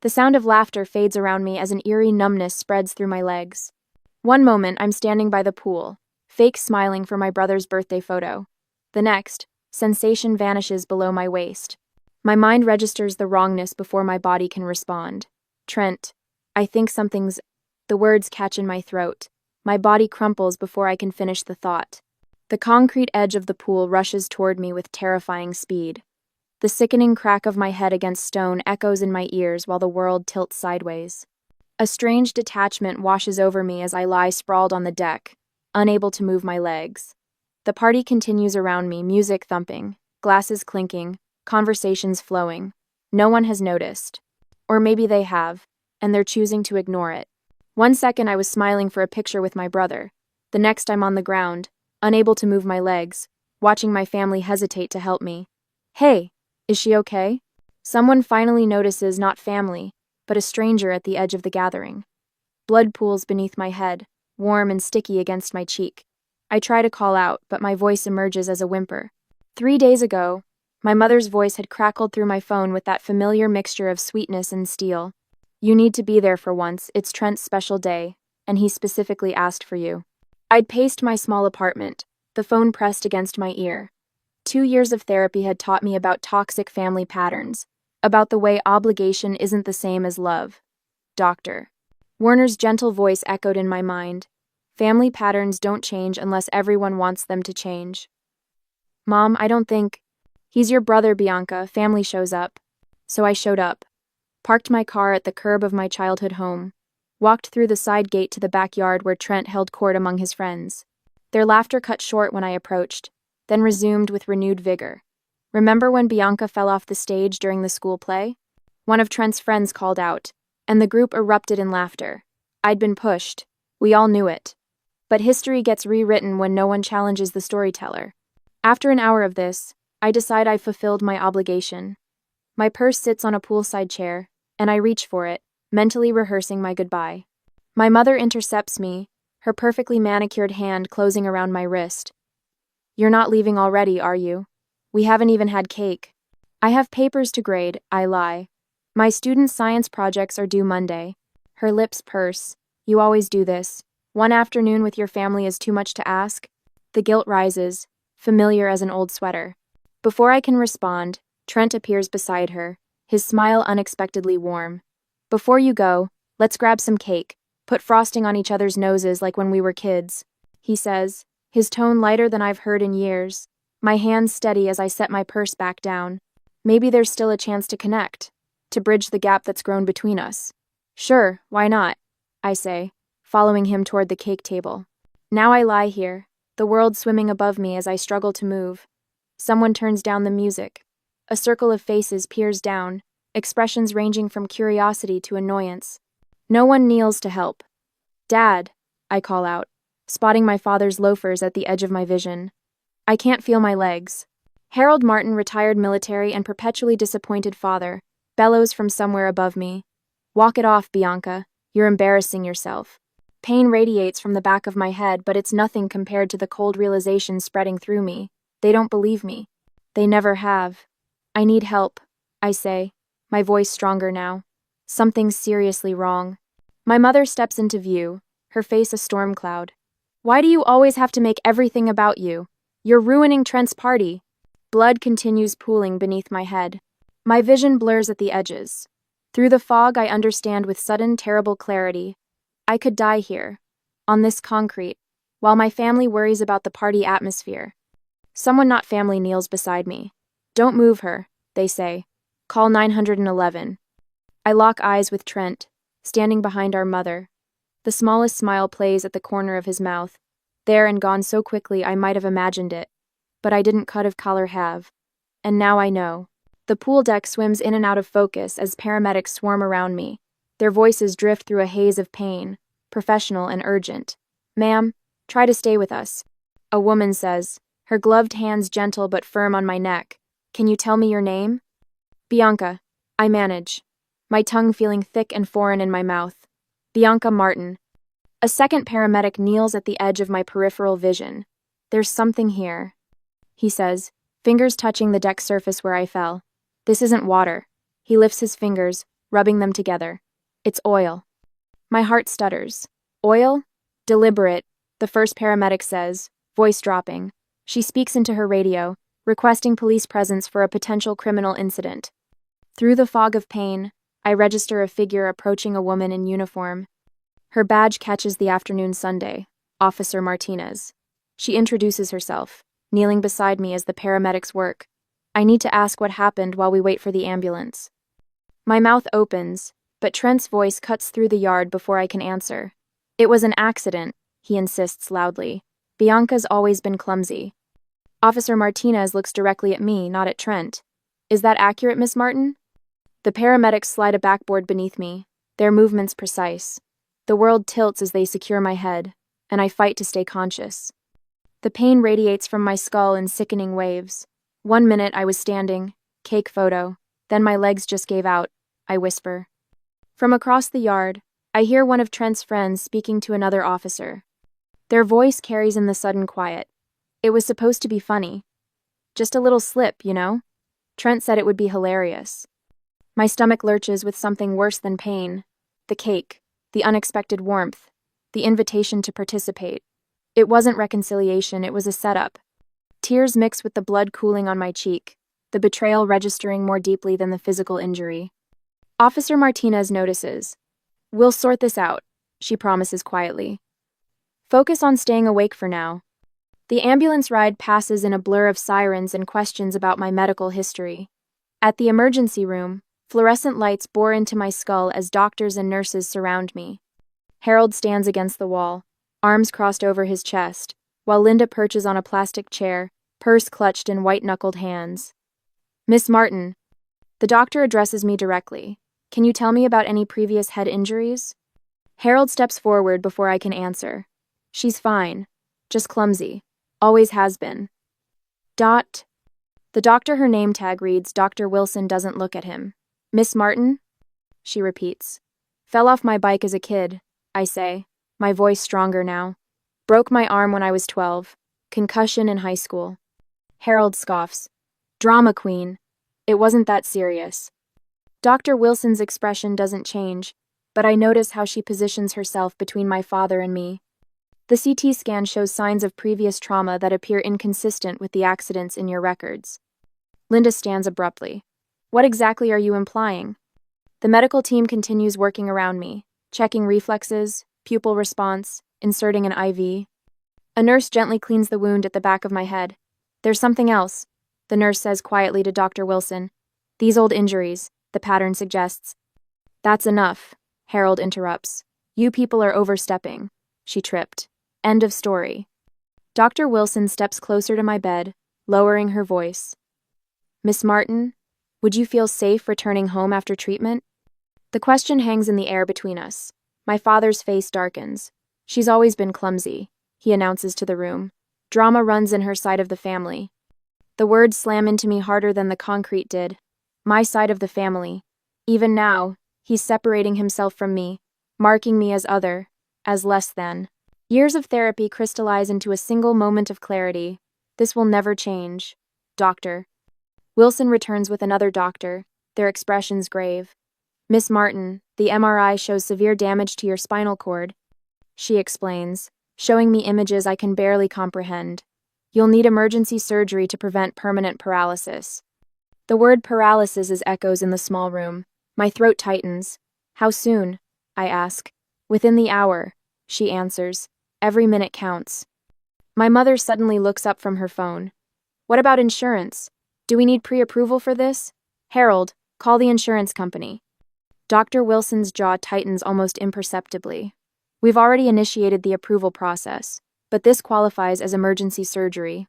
The sound of laughter fades around me as an eerie numbness spreads through my legs. One moment, I'm standing by the pool, fake smiling for my brother's birthday photo. The next, sensation vanishes below my waist. My mind registers the wrongness before my body can respond. Trent, I think something's... The words catch in my throat. My body crumples before I can finish the thought. The concrete edge of the pool rushes toward me with terrifying speed. The sickening crack of my head against stone echoes in my ears while the world tilts sideways. A strange detachment washes over me as I lie sprawled on the deck, unable to move my legs. The party continues around me, music thumping, glasses clinking, conversations flowing. No one has noticed. Or maybe they have, and they're choosing to ignore it. One second I was smiling for a picture with my brother. The next I'm on the ground, unable to move my legs, watching my family hesitate to help me. Hey, is she okay? Someone finally notices not family, but a stranger at the edge of the gathering. Blood pools beneath my head, warm and sticky against my cheek. I try to call out, but my voice emerges as a whimper. 3 days ago, my mother's voice had crackled through my phone with that familiar mixture of sweetness and steel. You need to be there for once, it's Trent's special day, and he specifically asked for you. I'd paced my small apartment, the phone pressed against my ear. 2 years of therapy had taught me about toxic family patterns, about the way obligation isn't the same as love. Doctor. Warner's gentle voice echoed in my mind. Family patterns don't change unless everyone wants them to change. Mom, I don't think... He's your brother, Bianca. Family shows up. So I showed up. Parked my car at the curb of my childhood home. Walked through the side gate to the backyard where Trent held court among his friends. Their laughter cut short when I approached, then resumed with renewed vigor. Remember when Bianca fell off the stage during the school play? One of Trent's friends called out, and the group erupted in laughter. I'd been pushed. We all knew it. But history gets rewritten when no one challenges the storyteller. After an hour of this, I decide I've fulfilled my obligation. My purse sits on a poolside chair, and I reach for it, mentally rehearsing my goodbye. My mother intercepts me, her perfectly manicured hand closing around my wrist. You're not leaving already, are you? We haven't even had cake. I have papers to grade, I lie. My student science projects are due Monday. Her lips purse. You always do this. One afternoon with your family is too much to ask. The guilt rises, familiar as an old sweater. Before I can respond, Trent appears beside her, his smile unexpectedly warm. Before you go, let's grab some cake, put frosting on each other's noses like when we were kids, he says, his tone lighter than I've heard in years, my hands steady as I set my purse back down. Maybe there's still a chance to connect, to bridge the gap that's grown between us. Sure, why not? I say, following him toward the cake table. Now I lie here, the world swimming above me as I struggle to move. Someone turns down the music. A circle of faces peers down, expressions ranging from curiosity to annoyance. No one kneels to help. Dad, I call out, spotting my father's loafers at the edge of my vision. I can't feel my legs. Harold Martin, retired military and perpetually disappointed father, bellows from somewhere above me. Walk it off, Bianca. You're embarrassing yourself. Pain radiates from the back of my head, but it's nothing compared to the cold realization spreading through me. They don't believe me. They never have. I need help, I say, my voice stronger now. Something's seriously wrong. My mother steps into view, her face a storm cloud. Why do you always have to make everything about you? You're ruining Trent's party. Blood continues pooling beneath my head. My vision blurs at the edges. Through the fog, I understand with sudden, terrible clarity. I could die here, on this concrete, while my family worries about the party atmosphere. Someone not family kneels beside me. Don't move her, they say. Call 911. I lock eyes with Trent, standing behind our mother. The smallest smile plays at the corner of his mouth, there and gone so quickly I might have imagined it. But I didn't cut of color have. And now I know. The pool deck swims in and out of focus as paramedics swarm around me. Their voices drift through a haze of pain, professional and urgent. Ma'am, try to stay with us. A woman says, her gloved hands gentle but firm on my neck. Can you tell me your name? Bianca. I manage, my tongue feeling thick and foreign in my mouth. Bianca Martin. A second paramedic kneels at the edge of my peripheral vision. There's something here, he says, fingers touching the deck surface where I fell. This isn't water. He lifts his fingers, rubbing them together. It's oil. My heart stutters. Oil? Deliberate, the first paramedic says, voice dropping. She speaks into her radio, requesting police presence for a potential criminal incident. Through the fog of pain, I register a figure approaching a woman in uniform. Her badge catches the afternoon Sunday, Officer Martinez. She introduces herself, kneeling beside me as the paramedics work. I need to ask what happened while we wait for the ambulance. My mouth opens, but Trent's voice cuts through the yard before I can answer. It was an accident, he insists loudly. Bianca's always been clumsy. Officer Martinez looks directly at me, not at Trent. Is that accurate, Miss Martin? The paramedics slide a backboard beneath me, their movements precise. The world tilts as they secure my head, and I fight to stay conscious. The pain radiates from my skull in sickening waves. 1 minute I was standing, cake photo, then my legs just gave out, I whisper. From across the yard, I hear one of Trent's friends speaking to another officer. Their voice carries in the sudden quiet. It was supposed to be funny. Just a little slip, you know? Trent said it would be hilarious. My stomach lurches with something worse than pain. The cake, the unexpected warmth, the invitation to participate. It wasn't reconciliation, it was a setup. Tears mix with the blood cooling on my cheek, the betrayal registering more deeply than the physical injury. Officer Martinez notices. We'll sort this out, she promises quietly. Focus on staying awake for now. The ambulance ride passes in a blur of sirens and questions about my medical history. At the emergency room, fluorescent lights bore into my skull as doctors and nurses surround me. Harold stands against the wall, arms crossed over his chest, while Linda perches on a plastic chair, purse clutched in white-knuckled hands. Miss Martin. The doctor addresses me directly. Can you tell me about any previous head injuries? Harold steps forward before I can answer. She's fine. Just clumsy. Always has been. The doctor her name tag reads Dr. Wilson doesn't look at him. Miss Martin? She repeats. Fell off my bike as a kid, I say, my voice stronger now. Broke my arm when I was 12. Concussion in high school. Harold scoffs. Drama queen. It wasn't that serious. Dr. Wilson's expression doesn't change, but I notice how she positions herself between my father and me. The CT scan shows signs of previous trauma that appear inconsistent with the accidents in your records. Linda stands abruptly. What exactly are you implying? The medical team continues working around me, checking reflexes, pupil response, inserting an IV. A nurse gently cleans the wound at the back of my head. There's something else, the nurse says quietly to Dr. Wilson. These old injuries, the pattern suggests. That's enough, Harold interrupts. You people are overstepping. She tripped. End of story. Dr. Wilson steps closer to my bed, lowering her voice. Miss Martin, would you feel safe returning home after treatment? The question hangs in the air between us. My father's face darkens. She's always been clumsy, he announces to the room. Drama runs in her side of the family. The words slam into me harder than the concrete did. My side of the family. Even now, he's separating himself from me, marking me as other, as less than. Years of therapy crystallize into a single moment of clarity. This will never change. Doctor. Wilson returns with another doctor, their expressions grave. Miss Martin, the MRI shows severe damage to your spinal cord. She explains, showing me images I can barely comprehend. You'll need emergency surgery to prevent permanent paralysis. The word paralysis is echoes in the small room. My throat tightens. How soon? I ask. Within the hour, she answers. Every minute counts. My mother suddenly looks up from her phone. What about insurance? Do we need pre-approval for this? Harold, call the insurance company. Dr. Wilson's jaw tightens almost imperceptibly. We've already initiated the approval process, but this qualifies as emergency surgery.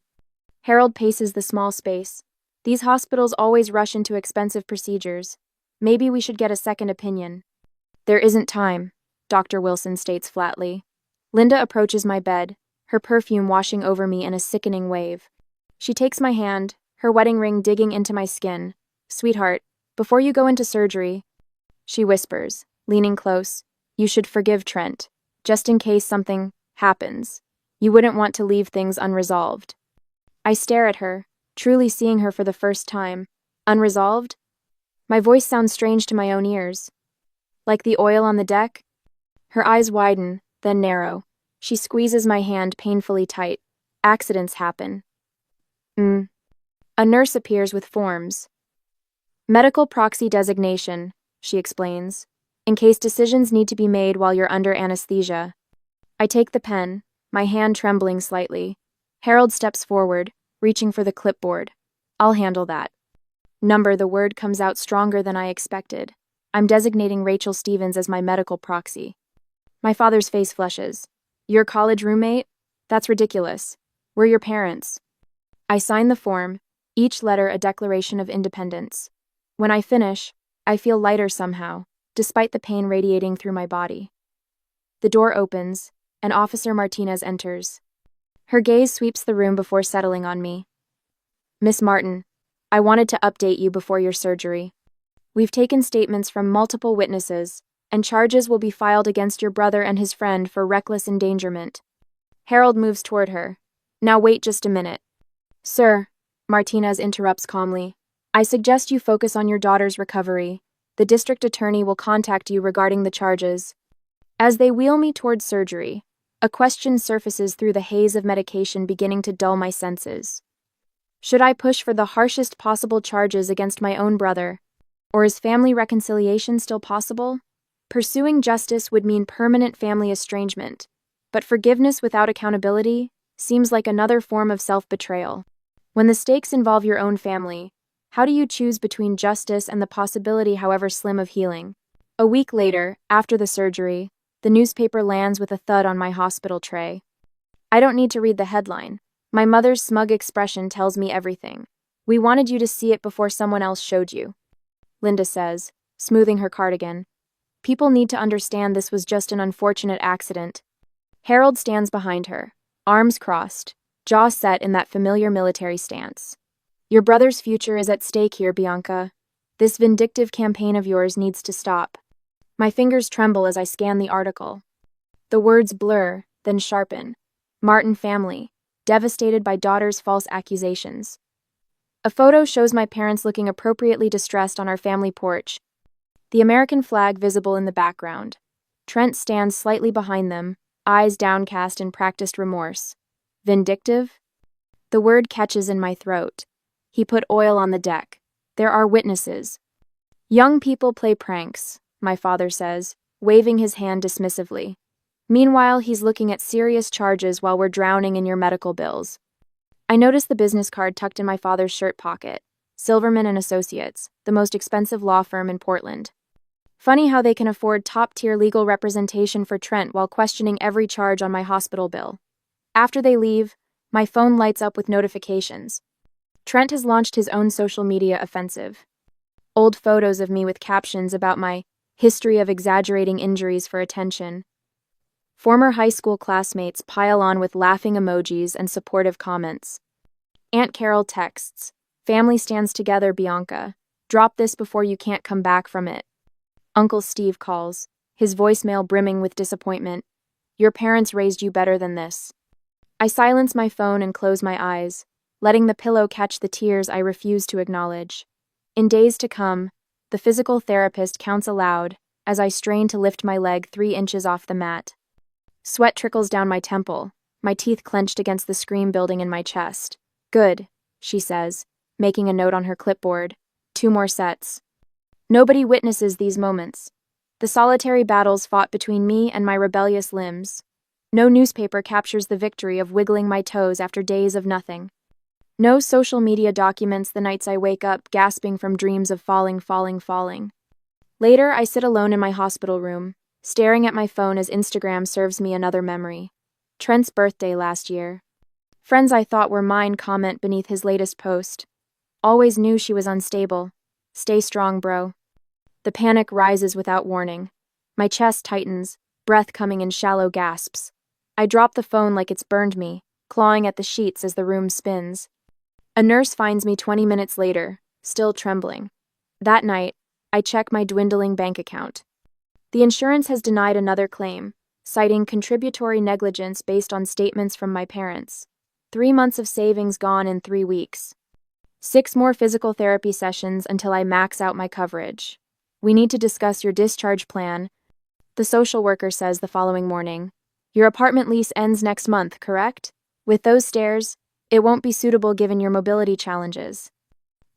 Harold paces the small space. These hospitals always rush into expensive procedures. Maybe we should get a second opinion. There isn't time, Dr. Wilson states flatly. Linda approaches my bed, her perfume washing over me in a sickening wave. She takes my hand, her wedding ring digging into my skin. Sweetheart, before you go into surgery, she whispers, leaning close, you should forgive Trent, just in case something happens. You wouldn't want to leave things unresolved. I stare at her, truly seeing her for the first time. Unresolved? My voice sounds strange to my own ears. Like the oil on the deck? Her eyes widen, then narrow. She squeezes my hand painfully tight. Accidents happen. A nurse appears with forms. Medical proxy designation, she explains, in case decisions need to be made while you're under anesthesia. I take the pen, my hand trembling slightly. Harold steps forward, reaching for the clipboard. I'll handle that. Number, the word comes out stronger than I expected. I'm designating Rachel Stevens as my medical proxy. My father's face flushes. Your college roommate? That's ridiculous. We're your parents. I sign the form, each letter a declaration of independence. When I finish, I feel lighter somehow, despite the pain radiating through my body. The door opens, and Officer Martinez enters. Her gaze sweeps the room before settling on me. Miss Martin, I wanted to update you before your surgery. We've taken statements from multiple witnesses, and charges will be filed against your brother and his friend for reckless endangerment. Harold moves toward her. Now wait just a minute. Sir, Martinez interrupts calmly. I suggest you focus on your daughter's recovery. The district attorney will contact you regarding the charges. As they wheel me towards surgery, a question surfaces through the haze of medication beginning to dull my senses. Should I push for the harshest possible charges against my own brother? Or is family reconciliation still possible? Pursuing justice would mean permanent family estrangement, but forgiveness without accountability seems like another form of self-betrayal. When the stakes involve your own family, how do you choose between justice and the possibility, however slim, of healing? A week later, after the surgery, the newspaper lands with a thud on my hospital tray. I don't need to read the headline. My mother's smug expression tells me everything. We wanted you to see it before someone else showed you. Linda says, smoothing her cardigan. People need to understand this was just an unfortunate accident. Harold stands behind her, arms crossed, jaw set in that familiar military stance. Your brother's future is at stake here, Bianca. This vindictive campaign of yours needs to stop. My fingers tremble as I scan the article. The words blur, then sharpen. Martin family, devastated by daughter's false accusations. A photo shows my parents looking appropriately distressed on our family porch, the American flag visible in the background. Trent stands slightly behind them, eyes downcast in practiced remorse. Vindictive? The word catches in my throat. He put oil on the deck. There are witnesses. Young people play pranks, my father says, waving his hand dismissively. Meanwhile, he's looking at serious charges while we're drowning in your medical bills. I notice the business card tucked in my father's shirt pocket. Silverman and Associates, the most expensive law firm in Portland. Funny how they can afford top-tier legal representation for Trent while questioning every charge on my hospital bill. After they leave, my phone lights up with notifications. Trent has launched his own social media offensive. Old photos of me with captions about my history of exaggerating injuries for attention. Former high school classmates pile on with laughing emojis and supportive comments. Aunt Carol texts, "Family stands together, Bianca. Drop this before you can't come back from it." Uncle Steve calls, his voicemail brimming with disappointment. "Your parents raised you better than this." I silence my phone and close my eyes, letting the pillow catch the tears I refuse to acknowledge. In days to come, the physical therapist counts aloud as I strain to lift my leg 3 inches off the mat. Sweat trickles down my temple, my teeth clenched against the scream building in my chest. "Good," she says, making a note on her clipboard. 2 more sets. Nobody witnesses these moments. The solitary battles fought between me and my rebellious limbs. No newspaper captures the victory of wiggling my toes after days of nothing. No social media documents the nights I wake up gasping from dreams of falling. Later, I sit alone in my hospital room, staring at my phone as Instagram serves me another memory. Trent's birthday last year. Friends I thought were mine comment beneath his latest post. "Always knew she was unstable. Stay strong, bro." The panic rises without warning. My chest tightens, breath coming in shallow gasps. I drop the phone like it's burned me, clawing at the sheets as the room spins. A nurse finds me 20 minutes later, still trembling. That night, I check my dwindling bank account. The insurance has denied another claim, citing contributory negligence based on statements from my parents. 3 months of savings gone in 3 weeks. 6 more physical therapy sessions until I max out my coverage. We need to discuss your discharge plan. The social worker says the following morning. Your apartment lease ends next month, correct? With those stairs, it won't be suitable given your mobility challenges.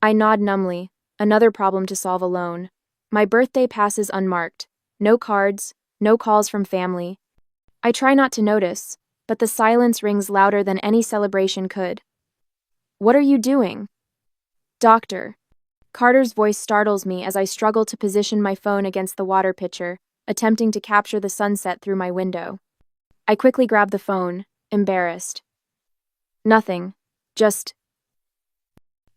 I nod numbly, another problem to solve alone. My birthday passes unmarked. No cards, no calls from family. I try not to notice, but the silence rings louder than any celebration could. What are you doing? Doctor. Carter's voice startles me as I struggle to position my phone against the water pitcher, attempting to capture the sunset through my window. I quickly grab the phone, embarrassed. Nothing. Just...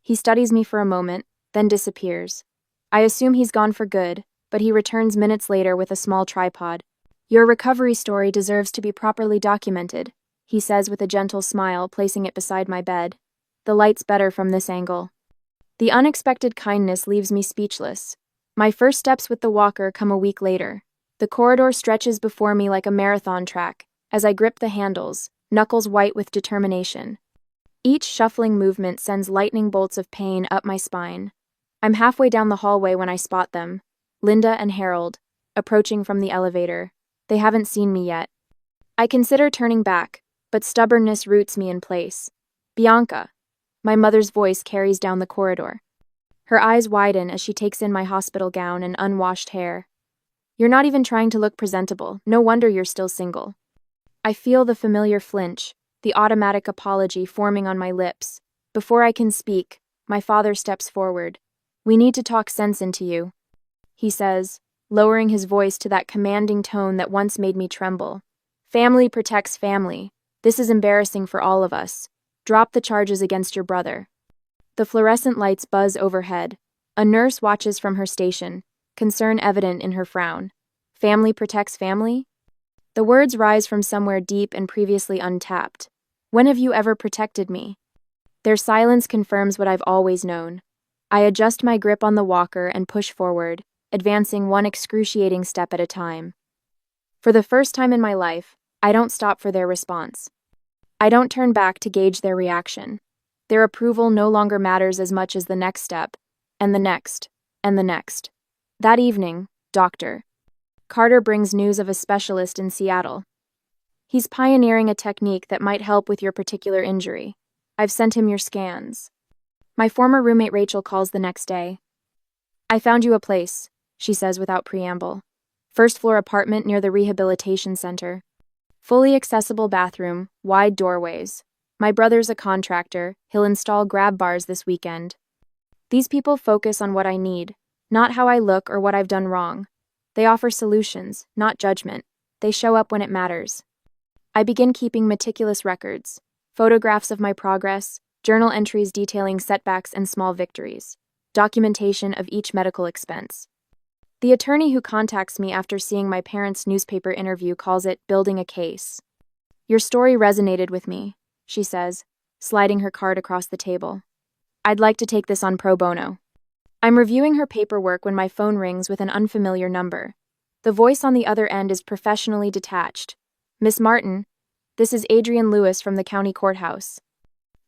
He studies me for a moment, then disappears. I assume he's gone for good, but he returns minutes later with a small tripod. Your recovery story deserves to be properly documented, he says with a gentle smile, placing it beside my bed. The light's better from this angle. The unexpected kindness leaves me speechless. My first steps with the walker come a week later. The corridor stretches before me like a marathon track, as I grip the handles, knuckles white with determination. Each shuffling movement sends lightning bolts of pain up my spine. I'm halfway down the hallway when I spot them, Linda and Harold, approaching from the elevator. They haven't seen me yet. I consider turning back, but stubbornness roots me in place. Bianca. My mother's voice carries down the corridor. Her eyes widen as she takes in my hospital gown and unwashed hair. You're not even trying to look presentable. No wonder you're still single. I feel the familiar flinch, the automatic apology forming on my lips. Before I can speak, my father steps forward. We need to talk sense into you, he says, lowering his voice to that commanding tone that once made me tremble. Family protects family. This is embarrassing for all of us. Drop the charges against your brother. The fluorescent lights buzz overhead. A nurse watches from her station, concern evident in her frown. Family protects family? The words rise from somewhere deep and previously untapped. When have you ever protected me? Their silence confirms what I've always known. I adjust my grip on the walker and push forward, advancing one excruciating step at a time. For the first time in my life, I don't stop for their response. I don't turn back to gauge their reaction. Their approval no longer matters as much as the next step, and the next, and the next. That evening, Dr. Carter brings news of a specialist in Seattle. He's pioneering a technique that might help with your particular injury. I've sent him your scans. My former roommate Rachel calls the next day. I found you a place, she says without preamble. First-floor apartment near the rehabilitation center. Fully accessible bathroom, wide doorways. My brother's a contractor. He'll install grab bars this weekend. These people focus on what I need, not how I look or what I've done wrong. They offer solutions, not judgment. They show up when it matters. I begin keeping meticulous records. Photographs of my progress, journal entries detailing setbacks and small victories, documentation of each medical expense. The attorney who contacts me after seeing my parents' newspaper interview calls it building a case. Your story resonated with me, she says, sliding her card across the table. I'd like to take this on pro bono. I'm reviewing her paperwork when my phone rings with an unfamiliar number. The voice on the other end is professionally detached. Miss Martin, this is Adrian Lewis from the county courthouse.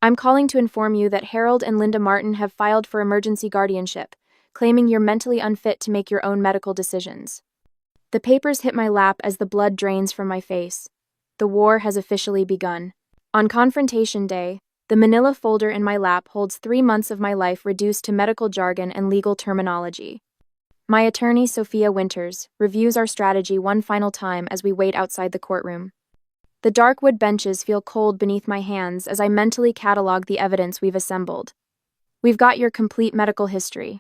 I'm calling to inform you that Harold and Linda Martin have filed for emergency guardianship, claiming you're mentally unfit to make your own medical decisions. The papers hit my lap as the blood drains from my face. The war has officially begun. On confrontation day, the manila folder in my lap holds 3 months of my life reduced to medical jargon and legal terminology. My attorney, Sophia Winters, reviews our strategy one final time as we wait outside the courtroom. The dark wood benches feel cold beneath my hands as I mentally catalog the evidence we've assembled. We've got your complete medical history,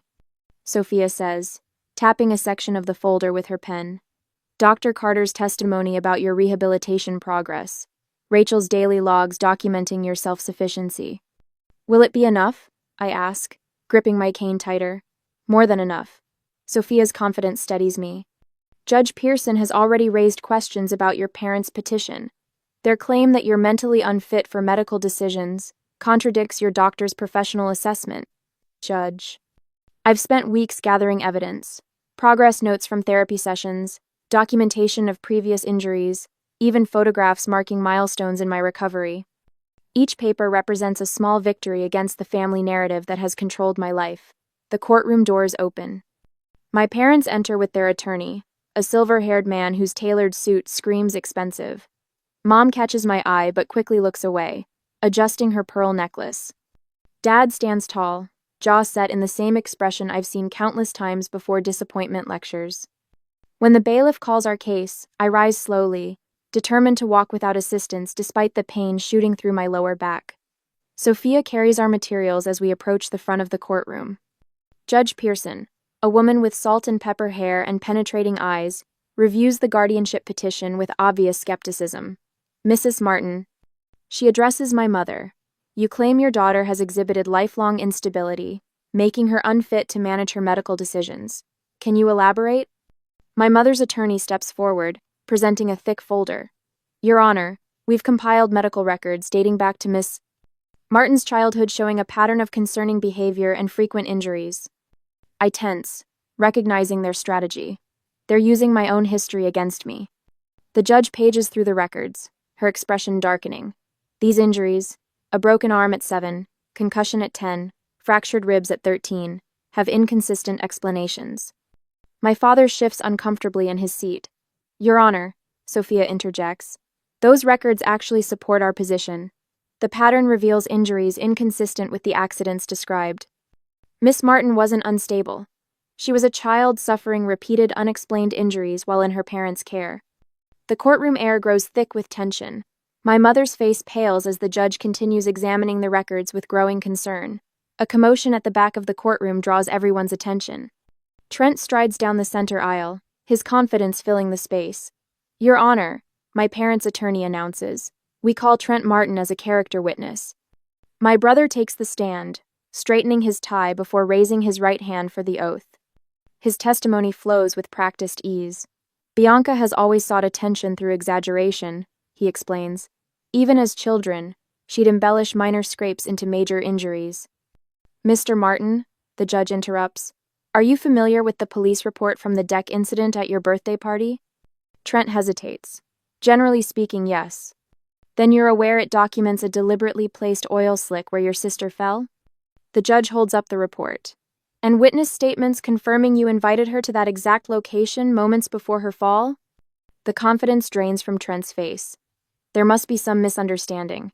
Sophia says, tapping a section of the folder with her pen. Dr. Carter's testimony about your rehabilitation progress. Rachel's daily logs documenting your self-sufficiency. Will it be enough? I ask, gripping my cane tighter. More than enough. Sophia's confidence steadies me. Judge Pearson has already raised questions about your parents' petition. Their claim that you're mentally unfit for medical decisions contradicts your doctor's professional assessment. Judge. I've spent weeks gathering evidence, progress notes from therapy sessions, documentation of previous injuries, even photographs marking milestones in my recovery. Each paper represents a small victory against the family narrative that has controlled my life. The courtroom doors open. My parents enter with their attorney, a silver-haired man whose tailored suit screams expensive. Mom catches my eye but quickly looks away, adjusting her pearl necklace. Dad stands tall, jaw set in the same expression I've seen countless times before disappointment lectures. When the bailiff calls our case, I rise slowly, determined to walk without assistance despite the pain shooting through my lower back. Sophia carries our materials as we approach the front of the courtroom. Judge Pearson, a woman with salt and pepper hair and penetrating eyes, reviews the guardianship petition with obvious skepticism. Mrs. Martin. She addresses my mother. You claim your daughter has exhibited lifelong instability, making her unfit to manage her medical decisions. Can you elaborate? My mother's attorney steps forward, presenting a thick folder. Your Honor, we've compiled medical records dating back to Miss Martin's childhood showing a pattern of concerning behavior and frequent injuries. I tense, recognizing their strategy. They're using my own history against me. The judge pages through the records, her expression darkening. These injuries, a broken arm at 7, concussion at 10, fractured ribs at 13, have inconsistent explanations. My father shifts uncomfortably in his seat. Your Honor, Sophia interjects, those records actually support our position. The pattern reveals injuries inconsistent with the accidents described. Miss Martin wasn't unstable. She was a child suffering repeated unexplained injuries while in her parents' care. The courtroom air grows thick with tension. My mother's face pales as the judge continues examining the records with growing concern. A commotion at the back of the courtroom draws everyone's attention. Trent strides down the center aisle, his confidence filling the space. Your Honor, my parents' attorney announces. We call Trent Martin as a character witness. My brother takes the stand, straightening his tie before raising his right hand for the oath. His testimony flows with practiced ease. Bianca has always sought attention through exaggeration, he explains. Even as children, she'd embellish minor scrapes into major injuries. Mr. Martin, the judge interrupts, are you familiar with the police report from the deck incident at your birthday party? Trent hesitates. Generally speaking, yes. Then you're aware it documents a deliberately placed oil slick where your sister fell? The judge holds up the report. And witness statements confirming you invited her to that exact location moments before her fall? The confidence drains from Trent's face. There must be some misunderstanding.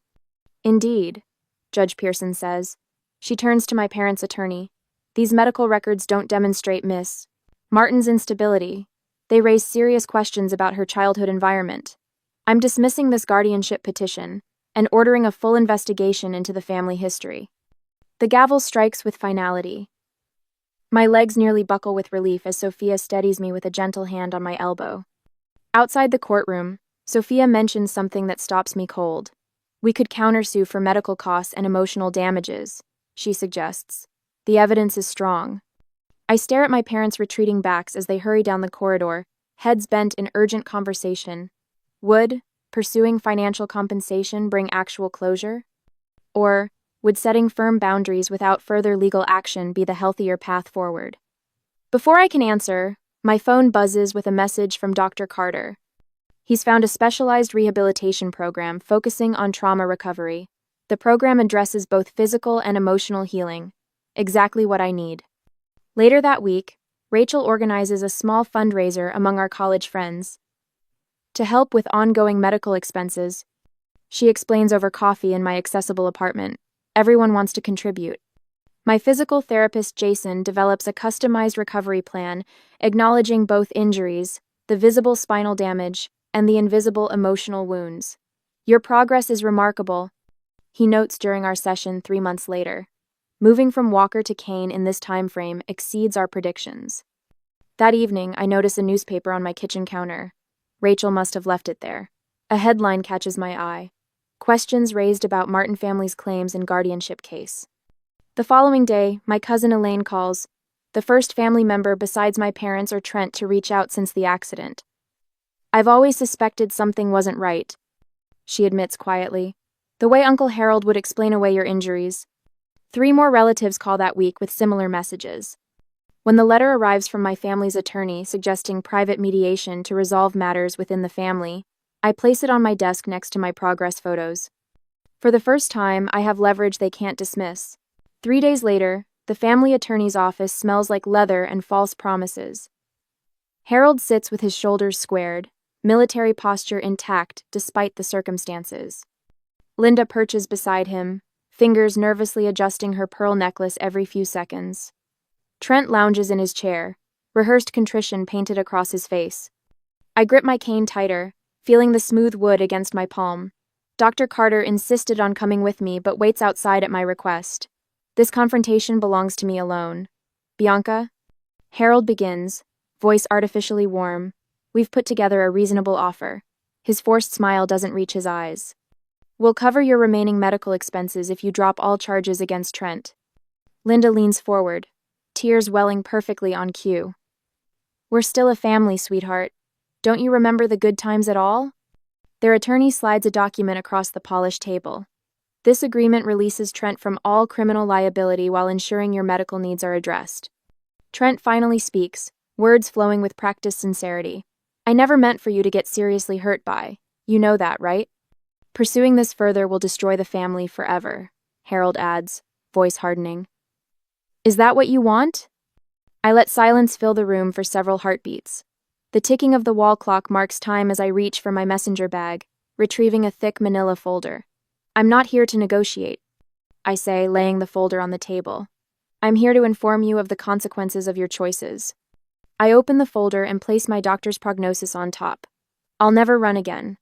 Indeed, Judge Pearson says. She turns to my parents' attorney. These medical records don't demonstrate Miss Martin's instability. They raise serious questions about her childhood environment. I'm dismissing this guardianship petition and ordering a full investigation into the family history. The gavel strikes with finality. My legs nearly buckle with relief as Sophia steadies me with a gentle hand on my elbow. Outside the courtroom, Sophia mentions something that stops me cold. We could countersue for medical costs and emotional damages, she suggests. The evidence is strong. I stare at my parents' retreating backs as they hurry down the corridor, heads bent in urgent conversation. Would pursuing financial compensation bring actual closure? Or would setting firm boundaries without further legal action be the healthier path forward? Before I can answer, my phone buzzes with a message from Dr. Carter. He's found a specialized rehabilitation program focusing on trauma recovery. The program addresses both physical and emotional healing. Exactly what I need. Later that week, Rachel organizes a small fundraiser among our college friends. To help with ongoing medical expenses, she explains over coffee in my accessible apartment. Everyone wants to contribute. My physical therapist, Jason, develops a customized recovery plan, acknowledging both injuries, the visible spinal damage, and the invisible emotional wounds. Your progress is remarkable, he notes during our session 3 months later. Moving from walker to cane in this time frame exceeds our predictions. That evening, I notice a newspaper on my kitchen counter. Rachel must have left it there. A headline catches my eye. Questions raised about Martin family's claims and guardianship case. The following day, my cousin Elaine calls, the first family member besides my parents or Trent to reach out since the accident. I've always suspected something wasn't right, she admits quietly. The way Uncle Harold would explain away your injuries. 3 more relatives call that week with similar messages. When the letter arrives from my family's attorney suggesting private mediation to resolve matters within the family, I place it on my desk next to my progress photos. For the first time, I have leverage they can't dismiss. 3 days later, The family attorney's office smells like leather and false promises. Harold sits with his shoulders squared, military posture intact despite the circumstances. Linda perches beside him, fingers nervously adjusting her pearl necklace every few seconds. Trent lounges in his chair, rehearsed contrition painted across his face. I grip my cane tighter, feeling the smooth wood against my palm. Dr. Carter insisted on coming with me but waits outside at my request. This confrontation belongs to me alone. Bianca? Harold begins, voice artificially warm. We've put together a reasonable offer. His forced smile doesn't reach his eyes. We'll cover your remaining medical expenses if you drop all charges against Trent. Linda leans forward, tears welling perfectly on cue. We're still a family, sweetheart. Don't you remember the good times at all? Their attorney slides a document across the polished table. This agreement releases Trent from all criminal liability while ensuring your medical needs are addressed. Trent finally speaks, words flowing with practiced sincerity. I never meant for you to get seriously hurt by. You know that, right? Pursuing this further will destroy the family forever, Harold adds, voice hardening. Is that what you want? I let silence fill the room for several heartbeats. The ticking of the wall clock marks time as I reach for my messenger bag, retrieving a thick manila folder. I'm not here to negotiate, I say, laying the folder on the table. I'm here to inform you of the consequences of your choices. I open the folder and place my doctor's prognosis on top. I'll never run again.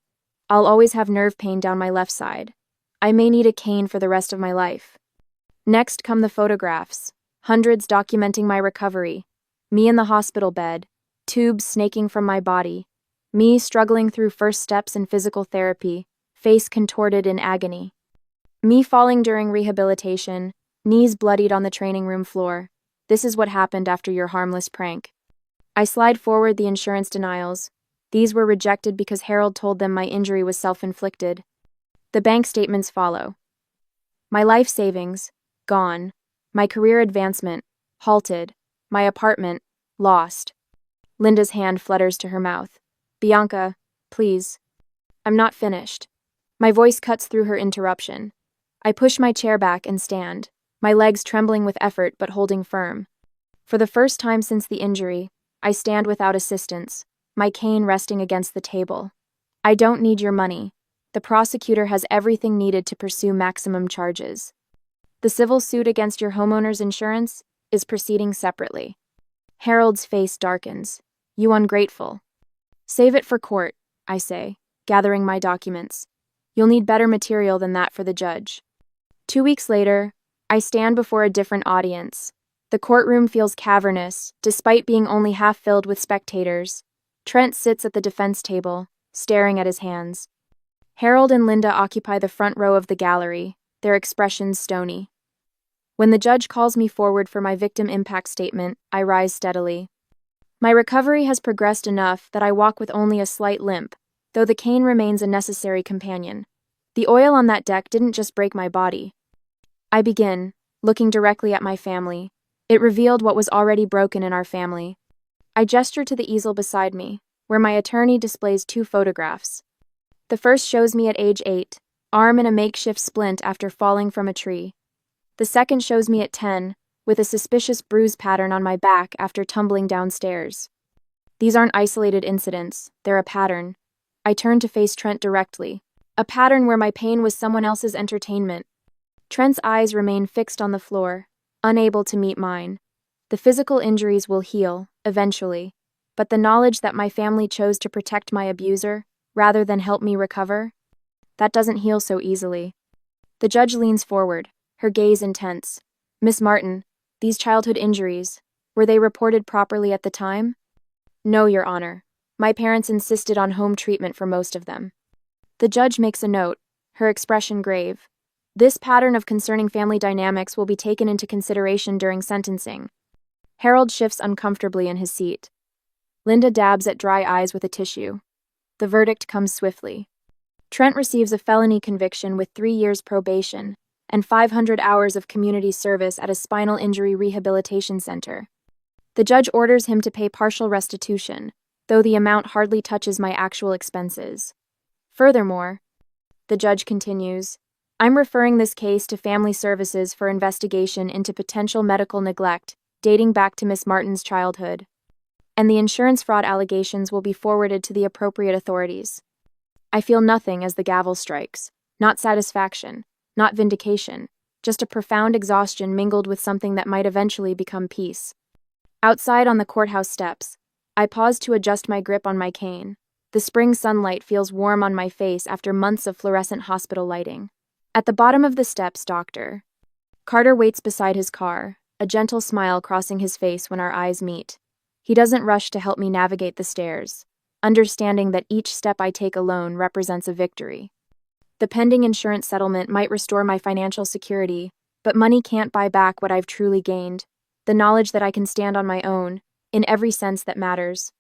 I'll always have nerve pain down my left side. I may need a cane for the rest of my life. Next come the photographs, hundreds documenting my recovery. Me in the hospital bed, tubes snaking from my body. Me struggling through first steps in physical therapy, face contorted in agony. Me falling during rehabilitation, knees bloodied on the training room floor. This is what happened after your harmless prank. I slide forward the insurance denials. These were rejected because Harold told them my injury was self-inflicted. The bank statements follow. My life savings, gone. My career advancement, halted. My apartment, lost. Linda's hand flutters to her mouth. Bianca, please. I'm not finished. My voice cuts through her interruption. I push my chair back and stand, my legs trembling with effort but holding firm. For the first time since the injury, I stand without assistance, my cane resting against the table. I don't need your money. The prosecutor has everything needed to pursue maximum charges. The civil suit against your homeowner's insurance is proceeding separately. Harold's face darkens. You ungrateful. Save it for court, I say, gathering my documents. You'll need better material than that for the judge. 2 weeks later, I stand before a different audience. The courtroom feels cavernous, despite being only half filled with spectators. Trent sits at the defense table, staring at his hands. Harold and Linda occupy the front row of the gallery, their expressions stony. When the judge calls me forward for my victim impact statement, I rise steadily. My recovery has progressed enough that I walk with only a slight limp, though the cane remains a necessary companion. The oil on that deck didn't just break my body. I begin, looking directly at my family. It revealed what was already broken in our family. I gesture to the easel beside me, where my attorney displays 2 photographs. The first shows me at age 8, arm in a makeshift splint after falling from a tree. The second shows me at 10, with a suspicious bruise pattern on my back after tumbling downstairs. These aren't isolated incidents, they're a pattern. I turn to face Trent directly, a pattern where my pain was someone else's entertainment. Trent's eyes remain fixed on the floor, unable to meet mine. The physical injuries will heal, eventually, but the knowledge that my family chose to protect my abuser, rather than help me recover, that doesn't heal so easily. The judge leans forward, her gaze intense. Miss Martin, these childhood injuries, were they reported properly at the time? No, Your Honor. My parents insisted on home treatment for most of them. The judge makes a note, her expression grave. This pattern of concerning family dynamics will be taken into consideration during sentencing. Harold shifts uncomfortably in his seat. Linda dabs at dry eyes with a tissue. The verdict comes swiftly. Trent receives a felony conviction with 3 years probation and 500 hours of community service at a spinal injury rehabilitation center. The judge orders him to pay partial restitution, though the amount hardly touches my actual expenses. Furthermore, the judge continues, I'm referring this case to Family Services for investigation into potential medical neglect dating back to Miss Martin's childhood. And the insurance fraud allegations will be forwarded to the appropriate authorities. I feel nothing as the gavel strikes. Not satisfaction, not vindication, just a profound exhaustion mingled with something that might eventually become peace. Outside on the courthouse steps, I pause to adjust my grip on my cane. The spring sunlight feels warm on my face after months of fluorescent hospital lighting. At the bottom of the steps, Dr. Carter waits beside his car, a gentle smile crossing his face when our eyes meet. He doesn't rush to help me navigate the stairs, understanding that each step I take alone represents a victory. The pending insurance settlement might restore my financial security, but money can't buy back what I've truly gained, the knowledge that I can stand on my own, in every sense that matters.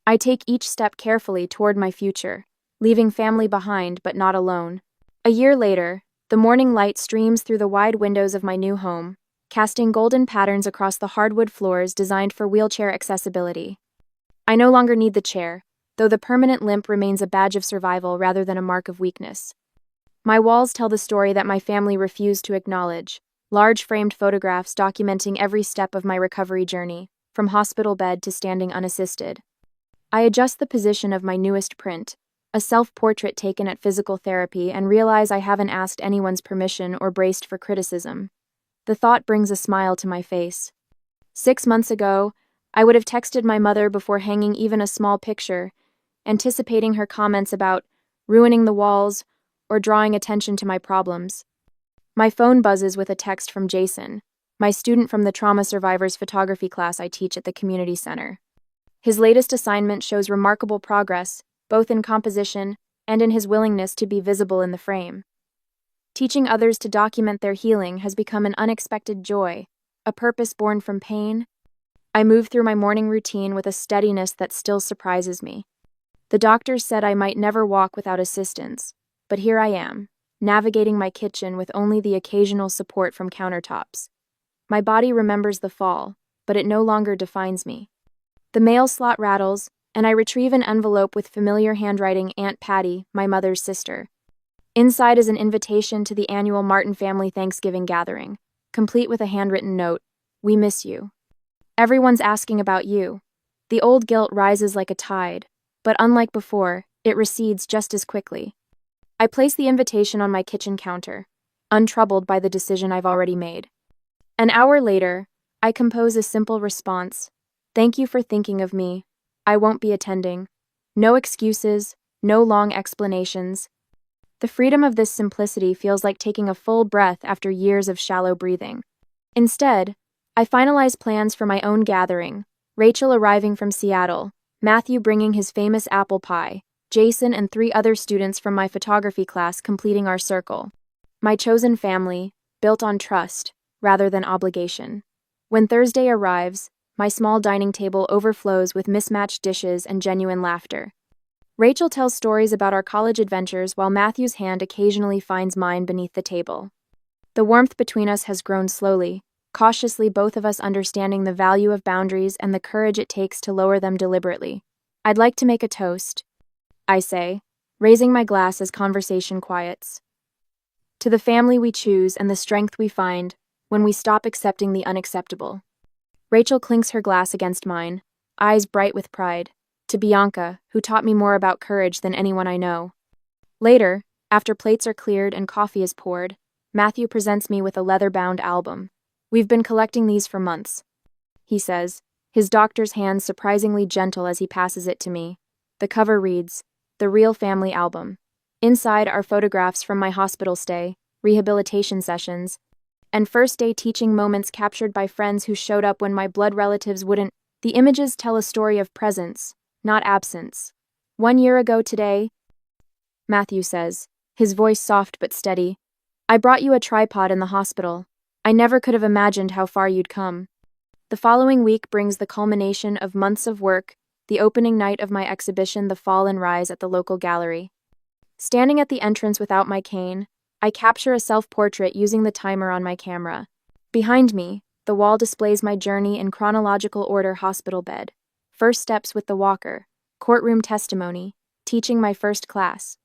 I take each step carefully toward my future, leaving family behind but not alone. A year later, the morning light streams through the wide windows of my new home, casting golden patterns across the hardwood floors designed for wheelchair accessibility. I no longer need the chair, though the permanent limp remains a badge of survival rather than a mark of weakness. My walls tell the story that my family refused to acknowledge, large framed photographs documenting every step of my recovery journey, from hospital bed to standing unassisted. I adjust the position of my newest print, a self-portrait taken at physical therapy, and realize I haven't asked anyone's permission or braced for criticism. The thought brings a smile to my face. 6 months ago, I would have texted my mother before hanging even a small picture, anticipating her comments about ruining the walls or drawing attention to my problems. My phone buzzes with a text from Jason, my student from the trauma survivors photography class I teach at the community center. His latest assignment shows remarkable progress, both in composition and in his willingness to be visible in the frame. Teaching others to document their healing has become an unexpected joy, a purpose born from pain. I move through my morning routine with a steadiness that still surprises me. The doctors said I might never walk without assistance, but here I am, navigating my kitchen with only the occasional support from countertops. My body remembers the fall, but it no longer defines me. The mail slot rattles, and I retrieve an envelope with familiar handwriting. Aunt Patty, my mother's sister. Inside is an invitation to the annual Martin family Thanksgiving gathering, complete with a handwritten note, "We miss you. Everyone's asking about you." The old guilt rises like a tide, but unlike before, it recedes just as quickly. I place the invitation on my kitchen counter, untroubled by the decision I've already made. An hour later, I compose a simple response. "Thank you for thinking of me. I won't be attending." No excuses, no long explanations. The freedom of this simplicity feels like taking a full breath after years of shallow breathing. Instead, I finalize plans for my own gathering, Rachel arriving from Seattle, Matthew bringing his famous apple pie, Jason and 3 other students from my photography class completing our circle. My chosen family, built on trust, rather than obligation. When Thursday arrives, my small dining table overflows with mismatched dishes and genuine laughter. Rachel tells stories about our college adventures while Matthew's hand occasionally finds mine beneath the table. The warmth between us has grown slowly, cautiously, both of us understanding the value of boundaries and the courage it takes to lower them deliberately. "I'd like to make a toast," I say, raising my glass as conversation quiets. "To the family we choose and the strength we find when we stop accepting the unacceptable." Rachel clinks her glass against mine, eyes bright with pride. "To Bianca, who taught me more about courage than anyone I know." Later, after plates are cleared and coffee is poured, Matthew presents me with a leather-bound album. "We've been collecting these for months," he says, his doctor's hand surprisingly gentle as he passes it to me. The cover reads, "The Real Family Album." Inside are photographs from my hospital stay, rehabilitation sessions, and first-day teaching moments captured by friends who showed up when my blood relatives wouldn't. The images tell a story of presence, not absence. "1 year ago today," Matthew says, his voice soft but steady, "I brought you a tripod in the hospital. I never could have imagined how far you'd come." The following week brings the culmination of months of work, the opening night of my exhibition The Fall and Rise at the local gallery. Standing at the entrance without my cane, I capture a self-portrait using the timer on my camera. Behind me, the wall displays my journey in chronological order: hospital bed, first steps with the walker, courtroom testimony, teaching my first class.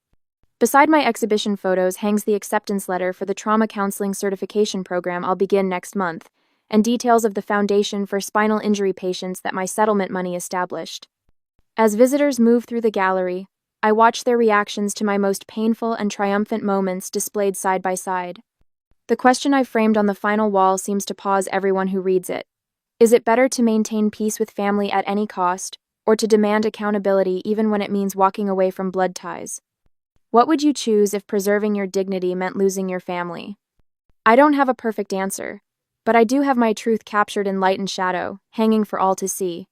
Beside my exhibition photos hangs the acceptance letter for the trauma counseling certification program I'll begin next month, and details of the foundation for spinal injury patients that my settlement money established. As visitors move through the gallery, I watch their reactions to my most painful and triumphant moments displayed side by side. The question I've framed on the final wall seems to pause everyone who reads it. Is it better to maintain peace with family at any cost, or to demand accountability even when it means walking away from blood ties? What would you choose if preserving your dignity meant losing your family? I don't have a perfect answer, but I do have my truth captured in light and shadow, hanging for all to see.